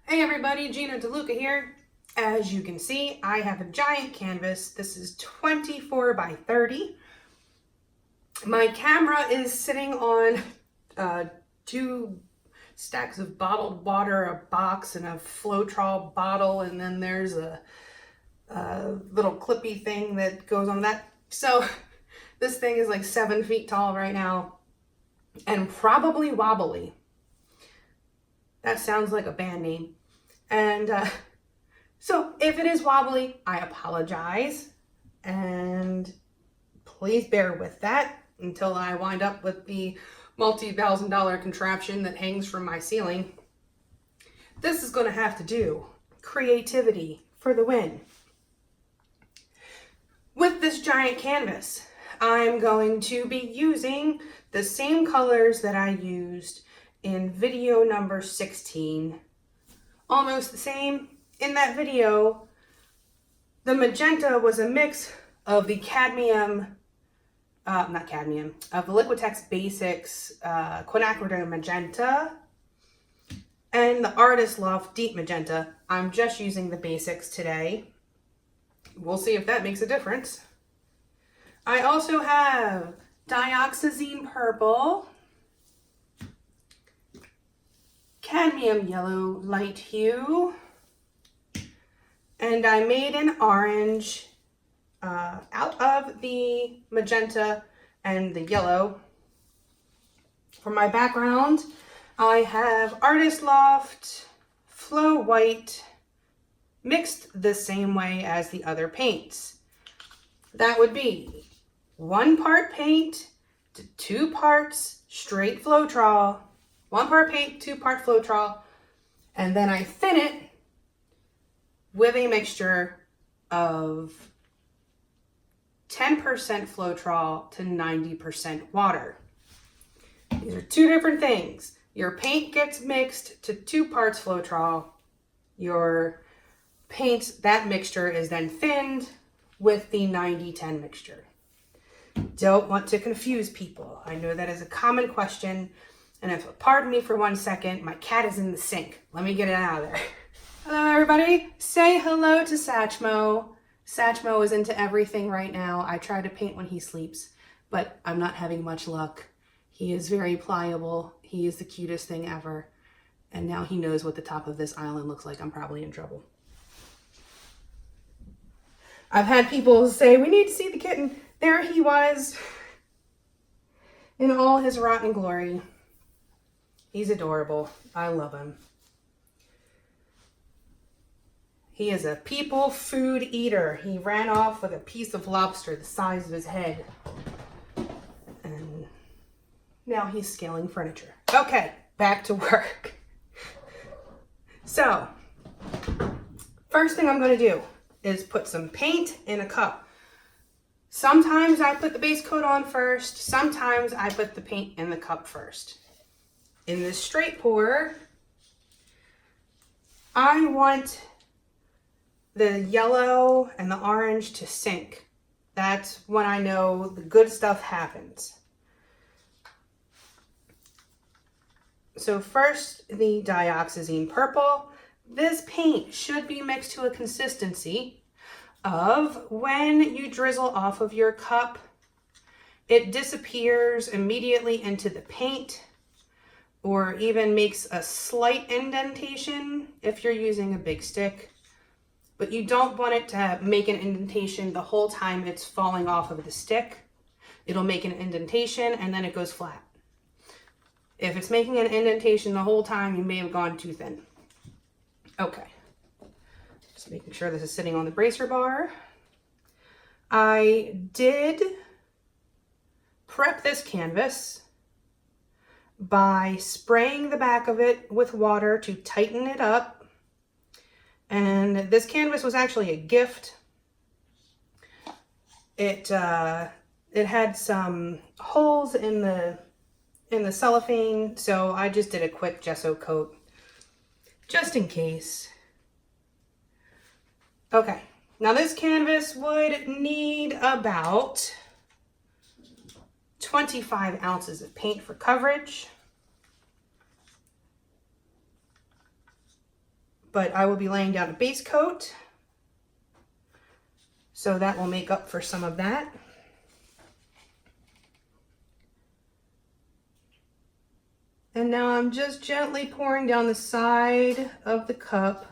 Hey everybody, Gina DeLuca here. As you can see, I have a giant canvas. This is 24 by 30. My camera is sitting on two stacks of bottled water, a box, and a Floetrol bottle, and then there's a little clippy thing that goes on that. So this thing is like 7 feet tall right now and probably wobbly. That sounds like a band name. And so if it is wobbly, I apologize, and please bear with that until I wind up with the multi-thousand-dollar contraption that hangs from my ceiling. This is going to have to do. Creativity for the win. With this giant canvas, I'm going to be using the same colors that I used in video number 16. Almost the same. In that video, the magenta was a mix of the of the Liquitex Basics Quinacridont Magenta and the Artist Loft Deep Magenta. I'm just using the basics today. We'll see if that makes a difference. I also have Dioxazine Purple, Cadmium Yellow Light Hue, and I made an orange out of the magenta and the yellow. For my background, I have Artist Loft Flow White mixed the same way as the other paints. That would be 1 part paint to 2 parts straight Floetrol. 1 part paint, 2 part Floetrol, and then I thin it with a mixture of 10% Floetrol to 90% water. These are 2 different things. Your paint gets mixed to 2 parts Floetrol. Your paint, that mixture is then thinned with the 90-10 mixture. Don't want to confuse people. I know that is a common question. And if, pardon me for 1 second, my cat is in the sink. Let me get it out of there. Hello, everybody. Say hello to Satchmo. Satchmo is into everything right now. I try to paint when he sleeps, but I'm not having much luck. He is very pliable. He is the cutest thing ever. And now he knows what the top of this island looks like. I'm probably in trouble. I've had people say, we need to see the kitten. There he was in all his rotten glory. He's adorable. I love him. He is a people food eater. He ran off with a piece of lobster the size of his head. And now he's scaling furniture. Okay, back to work. So, first thing I'm going to do is put some paint in a cup. Sometimes I put the base coat on first. Sometimes I put the paint in the cup first. In this straight pour, I want the yellow and the orange to sync. That's when I know the good stuff happens. So first, the Dioxazine Purple. This paint should be mixed to a consistency of when you drizzle off of your cup, it disappears immediately into the paint, or even makes a slight indentation if you're using a big stick. But you don't want it to make an indentation the whole time it's falling off of the stick. It'll make an indentation and then it goes flat. If it's making an indentation the whole time, you may have gone too thin. Okay. Just making sure this is sitting on the bracer bar. I did prep this canvas by spraying the back of it with water to tighten it up. And this canvas was actually a gift. It had some holes in the cellophane, so I just did a quick gesso coat just in case. Okay, now this canvas would need about 25 ounces of paint for coverage. but I will be laying down a base coat, so that will make up for some of that. And now I'm just gently pouring down the side of the cup.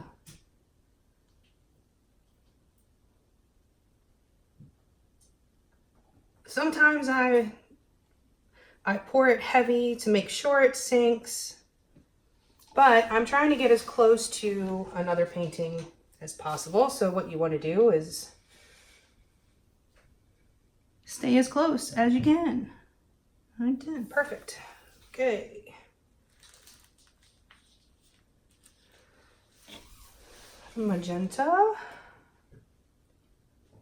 Sometimes I pour it heavy to make sure it sinks, but I'm trying to get as close to another painting as possible. So what you want to do is stay as close as you can. I did. Perfect. Okay. Magenta.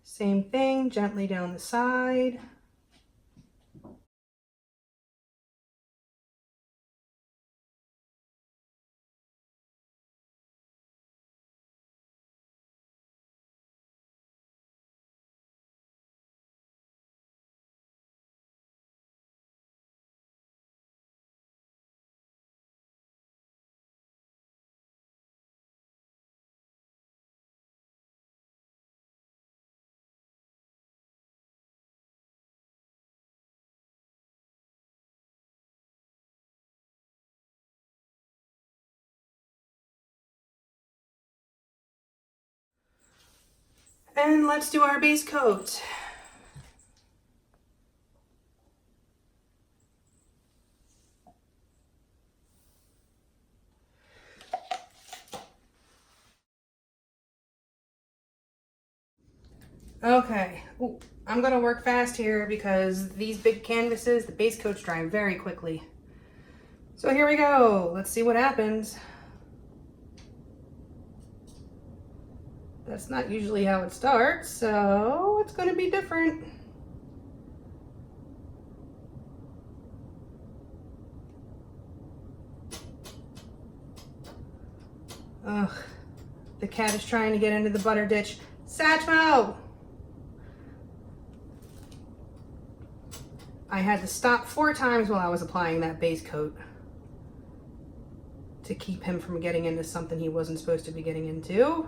Same thing, gently down the side. And let's do our base coat. Okay, ooh, I'm gonna work fast here because these big canvases, the base coats dry very quickly. So here we go, let's see what happens. That's not usually how it starts, so it's gonna be different. Ugh, the cat is trying to get into the butter ditch. Satchmo! I had to stop 4 times while I was applying that base coat to keep him from getting into something he wasn't supposed to be getting into.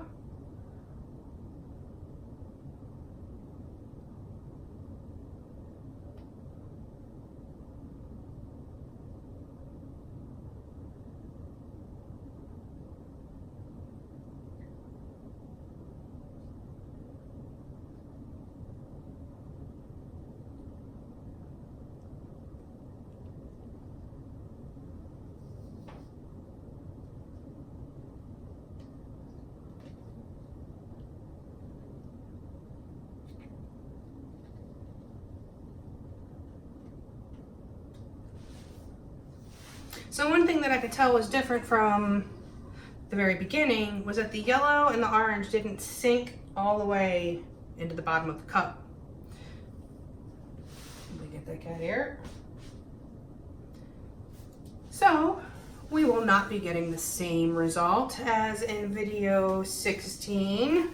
So one thing that I could tell was different from the very beginning was that the yellow and the orange didn't sink all the way into the bottom of the cup. Let me get that cat here. So we will not be getting the same result as in video 16,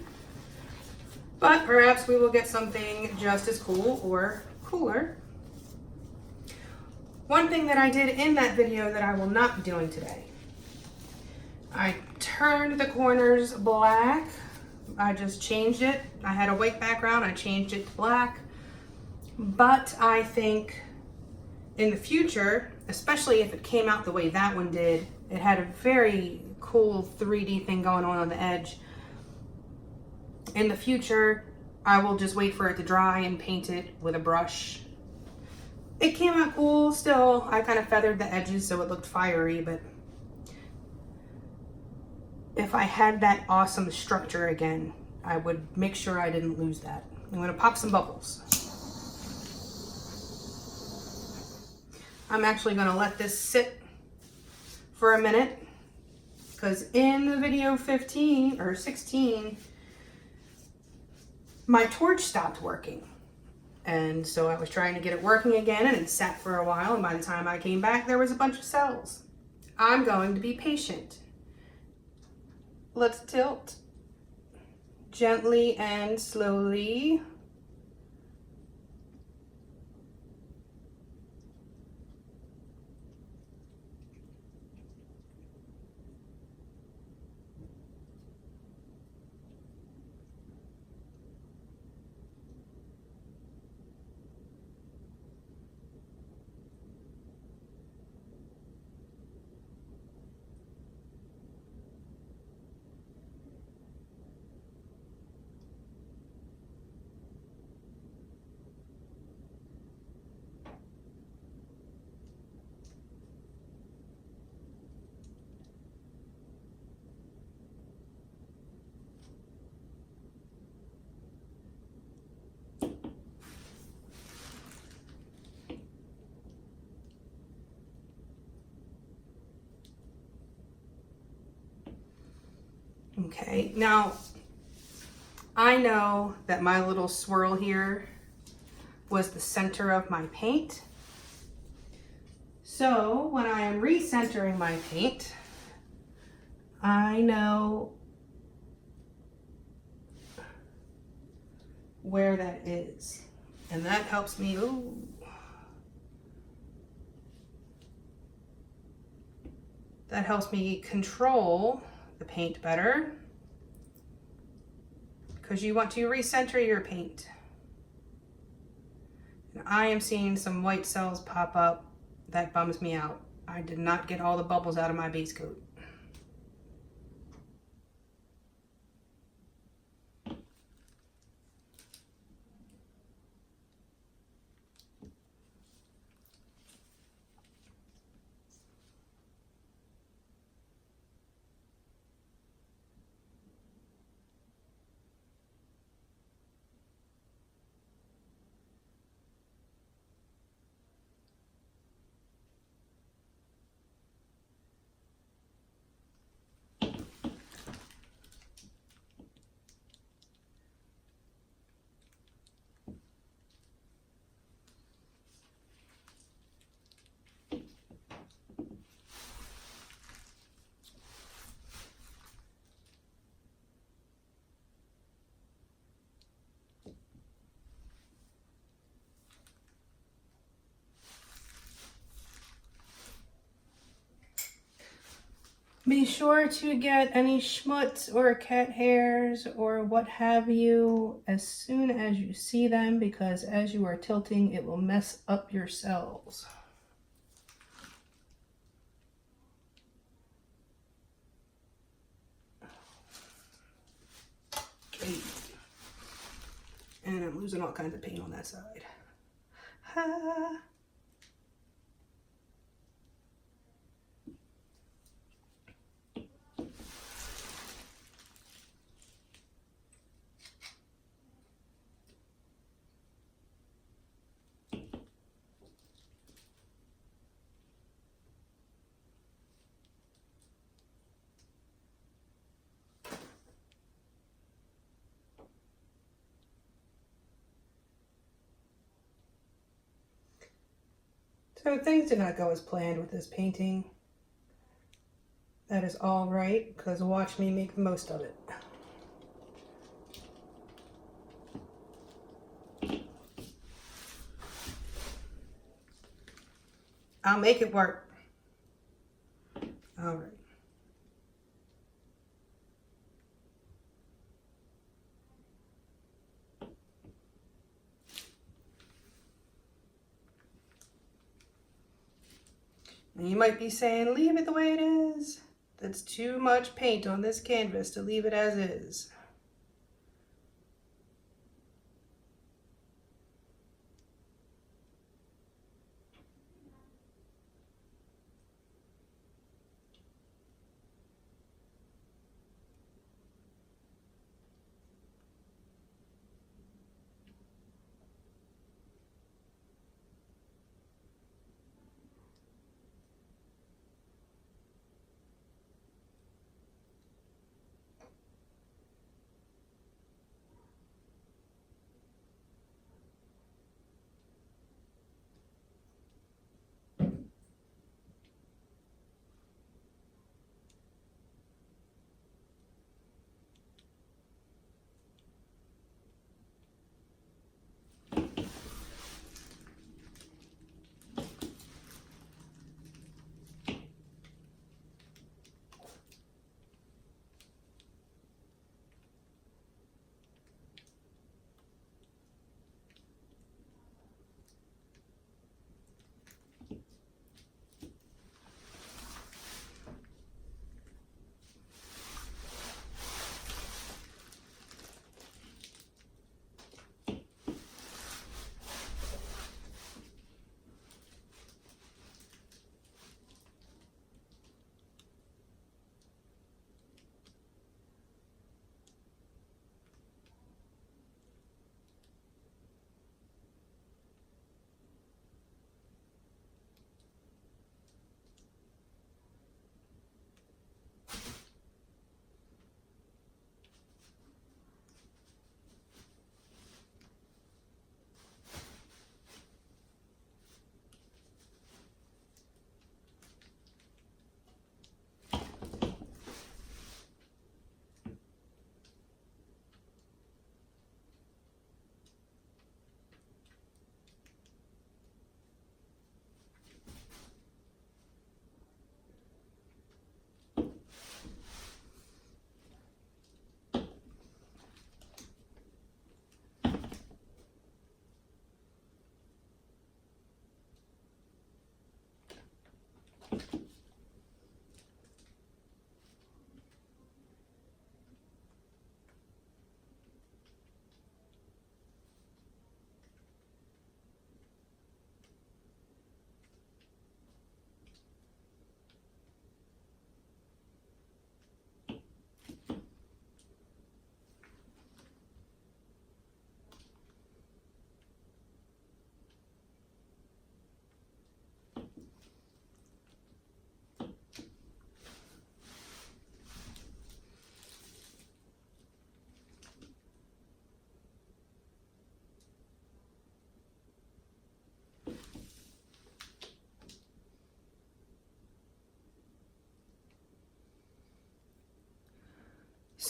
but perhaps we will get something just as cool or cooler. One thing that I did in that video that I will not be doing today, I turned the corners black. I just changed it. I had a white background, I changed it to black. But I think in the future, especially if it came out the way that one did, it had a very cool 3D thing going on the edge. In the future, I will just wait for it to dry and paint it with a brush. It came out cool still. I kind of feathered the edges so it looked fiery, but if I had that awesome structure again, I would make sure I didn't lose that. I'm gonna pop some bubbles. I'm actually gonna let this sit for a minute because in the video 15 or 16, my torch stopped working. And so I was trying to get it working again and it sat for a while, and by the time I came back, there was a bunch of cells. I'm going to be patient. Let's tilt gently and slowly. Okay, now I know that my little swirl here was the center of my paint. So when I am recentering my paint, I know where that is. And that helps me, ooh. That helps me control the paint better, because you want to recenter your paint. And I am seeing some white cells pop up. That bums me out. I did not get all the bubbles out of my base coat. Be sure to get any schmutz or cat hairs or what have you as soon as you see them, because as you are tilting, it will mess up your cells. Okay. And I'm losing all kinds of paint on that side. Ha. So things did not go as planned with this painting. That is all right, because watch me make the most of it. I'll make it work. All right. And you might be saying, leave it the way it is. That's too much paint on this canvas to leave it as is.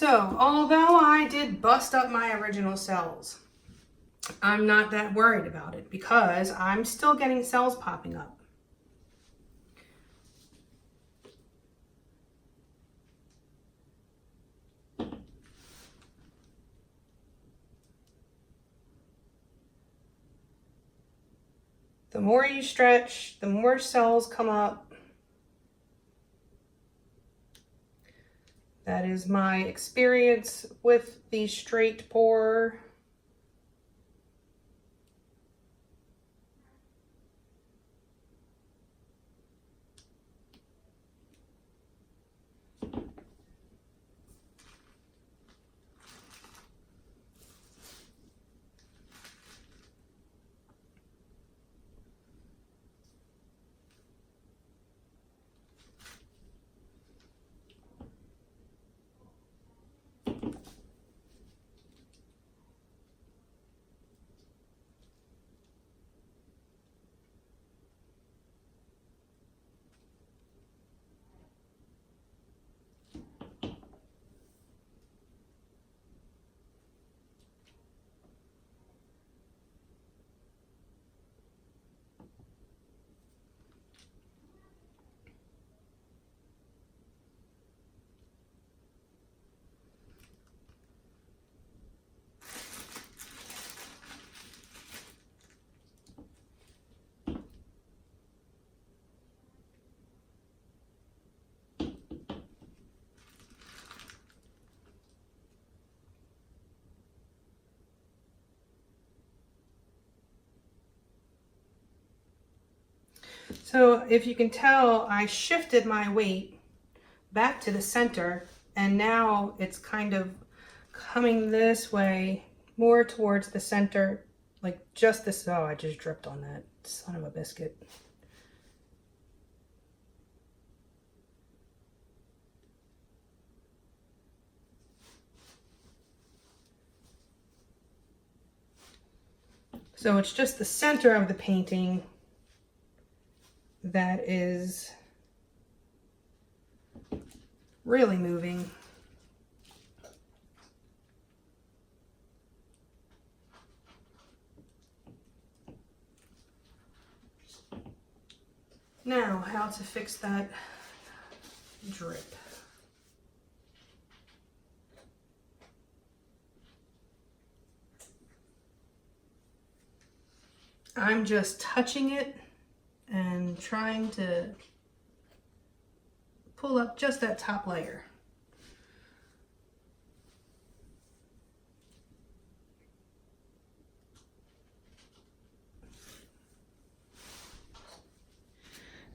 So, although I did bust up my original cells, I'm not that worried about it because I'm still getting cells popping up. The more you stretch, the more cells come up. That is my experience with the straight pour. So if you can tell, I shifted my weight back to the center, and now it's kind of coming this way, more towards the center, like just this. Oh, I just dripped on that, son of a biscuit. So it's just the center of the painting that is really moving. Now, how to fix that drip. I'm just touching it and trying to pull up just that top layer.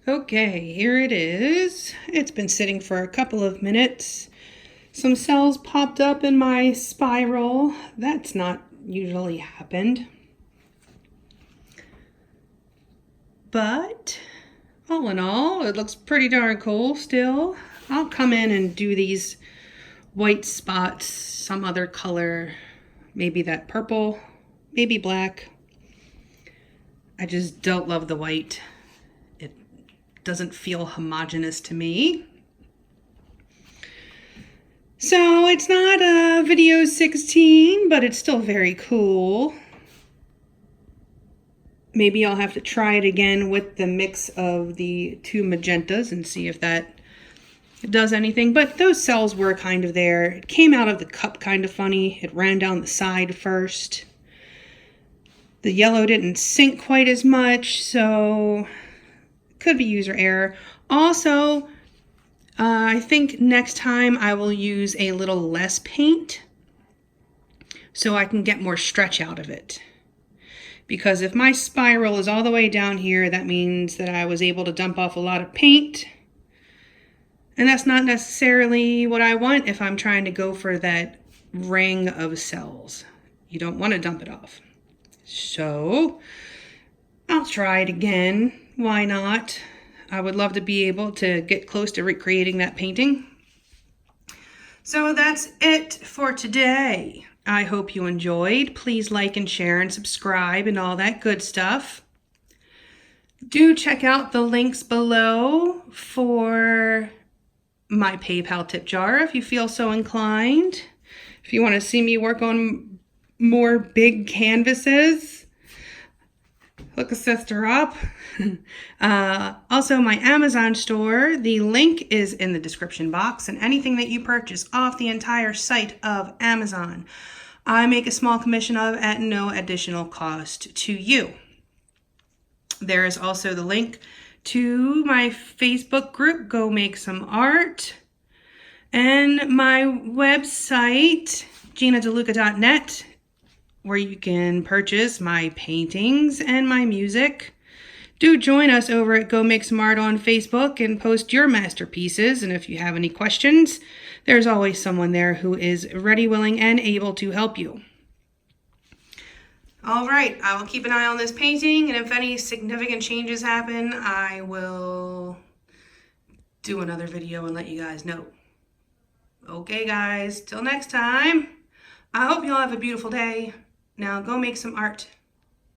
Okay, here it is. It's been sitting for a couple of minutes. Some cells popped up in my spiral. That's not usually happened. But all in all, it looks pretty darn cool still. I'll come in and do these white spots, some other color, maybe that purple, maybe black. I just don't love the white. It doesn't feel homogeneous to me. So it's not a video 16, but it's still very cool. Maybe I'll have to try it again with the mix of the two magentas and see if that does anything. But those cells were kind of there. It came out of the cup kind of funny. It ran down the side first. The yellow didn't sink quite as much, so could be user error. Also, I think next time I will use a little less paint so I can get more stretch out of it. Because if my spiral is all the way down here, that means that I was able to dump off a lot of paint. And that's not necessarily what I want if I'm trying to go for that ring of cells. You don't want to dump it off. So I'll try it again. Why not? I would love to be able to get close to recreating that painting. So that's it for today. I hope you enjoyed. Please like and share and subscribe and all that good stuff. Do check out the links below for my PayPal tip jar if you feel so inclined. If you want to see me work on more big canvases, hook a sister up. Also, my Amazon store, the link is in the description box, and anything that you purchase off the entire site of Amazon, I make a small commission of at no additional cost to you. There is also the link to my Facebook group, Go Make Some Art, and my website, GinaDeLuca.net, where you can purchase my paintings and my music. Do join us over at Go Make Some Art on Facebook and post your masterpieces. And if you have any questions, there's always someone there who is ready, willing, and able to help you. All right, I will keep an eye on this painting, and if any significant changes happen, I will do another video and let you guys know. Okay, guys, till next time, I hope you all have a beautiful day. Now go make some art.